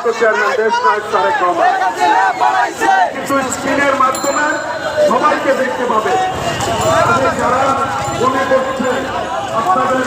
ভারপ্রাপ্ত চেয়ারম্যান দেশনায়ক তারেক রহমান। কিন্তু স্ক্রিনের মাধ্যমে সবাইকে দেখতে পাবে। যারা মনে করছে আপনাদের